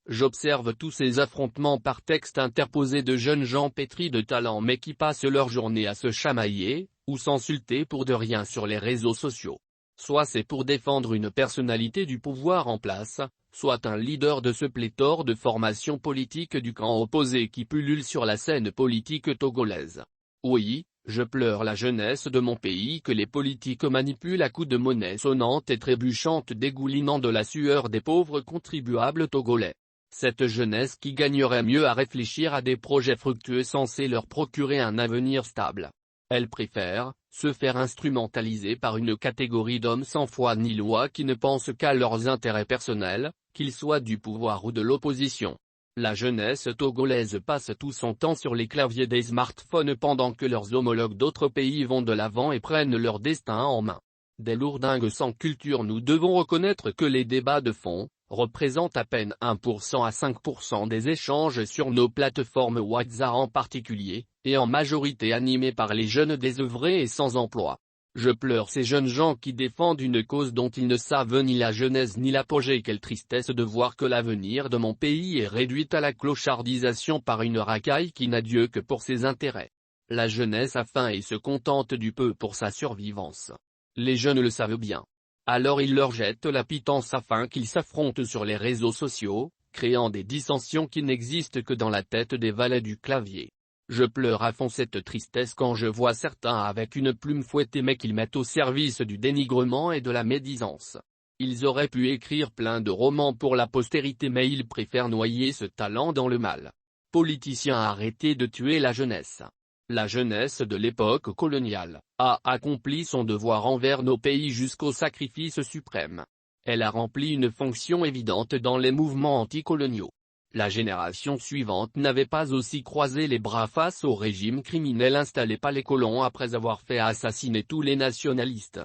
j'observe tous ces affrontements par texte interposé de jeunes gens pétris de talent mais qui passent leur journée à se chamailler, ou s'insulter pour de rien sur les réseaux sociaux. Soit c'est pour défendre une personnalité du pouvoir en place, soit un leader de ce pléthore de formations politiques du camp opposé qui pullule sur la scène politique togolaise. Oui, je pleure la jeunesse de mon pays que les politiques manipulent à coups de monnaie sonnante et trébuchante dégoulinant de la sueur des pauvres contribuables togolais. Cette jeunesse qui gagnerait mieux à réfléchir à des projets fructueux censés leur procurer un avenir stable. Elle préfère se faire instrumentaliser par une catégorie d'hommes sans foi ni loi qui ne pensent qu'à leurs intérêts personnels, qu'ils soient du pouvoir ou de l'opposition. La jeunesse togolaise passe tout son temps sur les claviers des smartphones pendant que leurs homologues d'autres pays vont de l'avant et prennent leur destin en main. Des lourdingues sans culture. Nous devons reconnaître que les débats de fond représentent à peine 1% à 5% des échanges sur nos plateformes WhatsApp en particulier, et en majorité animés par les jeunes désœuvrés et sans emploi. Je pleure ces jeunes gens qui défendent une cause dont ils ne savent ni la genèse ni l'apogée. Quelle tristesse de voir que l'avenir de mon pays est réduit à la clochardisation par une racaille qui n'a Dieu que pour ses intérêts. La jeunesse a faim et se contente du peu pour sa survivance. Les jeunes le savent bien. Alors ils leur jettent la pitance afin qu'ils s'affrontent sur les réseaux sociaux, créant des dissensions qui n'existent que dans la tête des valets du clavier. Je pleure à fond cette tristesse quand je vois certains avec une plume fouettée mais qu'ils mettent au service du dénigrement et de la médisance. Ils auraient pu écrire plein de romans pour la postérité mais ils préfèrent noyer ce talent dans le mal. Politiciens, arrêtez de tuer la jeunesse. La jeunesse de l'époque coloniale a accompli son devoir envers nos pays jusqu'au sacrifice suprême. Elle a rempli une fonction évidente dans les mouvements anticoloniaux. La génération suivante n'avait pas aussi croisé les bras face au régime criminel installé par les colons après avoir fait assassiner tous les nationalistes.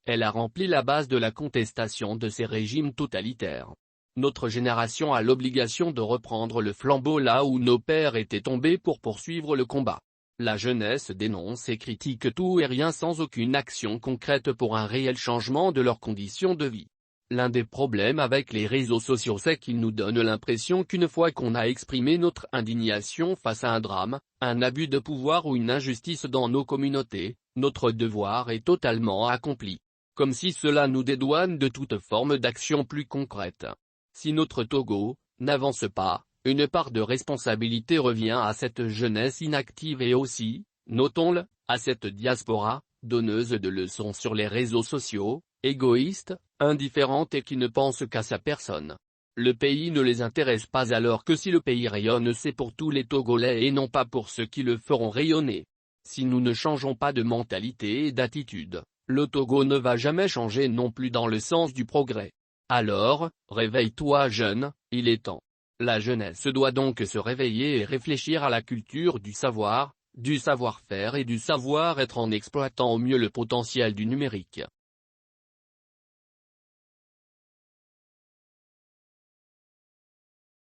Elle a rempli la base de la contestation de ces régimes totalitaires. Notre génération a l'obligation de reprendre le flambeau là où nos pères étaient tombés pour poursuivre le combat. La jeunesse dénonce et critique tout et rien sans aucune action concrète pour un réel changement de leurs conditions de vie. L'un des problèmes avec les réseaux sociaux c'est qu'ils nous donnent l'impression qu'une fois qu'on a exprimé notre indignation face à un drame, un abus de pouvoir ou une injustice dans nos communautés, notre devoir est totalement accompli. Comme si cela nous dédouane de toute forme d'action plus concrète. Si notre Togo n'avance pas, une part de responsabilité revient à cette jeunesse inactive et aussi, notons-le, à cette diaspora, donneuse de leçons sur les réseaux sociaux, égoïste, indifférente et qui ne pense qu'à sa personne. Le pays ne les intéresse pas alors que si le pays rayonne c'est pour tous les Togolais et non pas pour ceux qui le feront rayonner. Si nous ne changeons pas de mentalité et d'attitude, le Togo ne va jamais changer non plus dans le sens du progrès. Alors, réveille-toi jeune, il est temps. La jeunesse doit donc se réveiller et réfléchir à la culture du savoir, du savoir-faire et du savoir-être en exploitant au mieux le potentiel du numérique.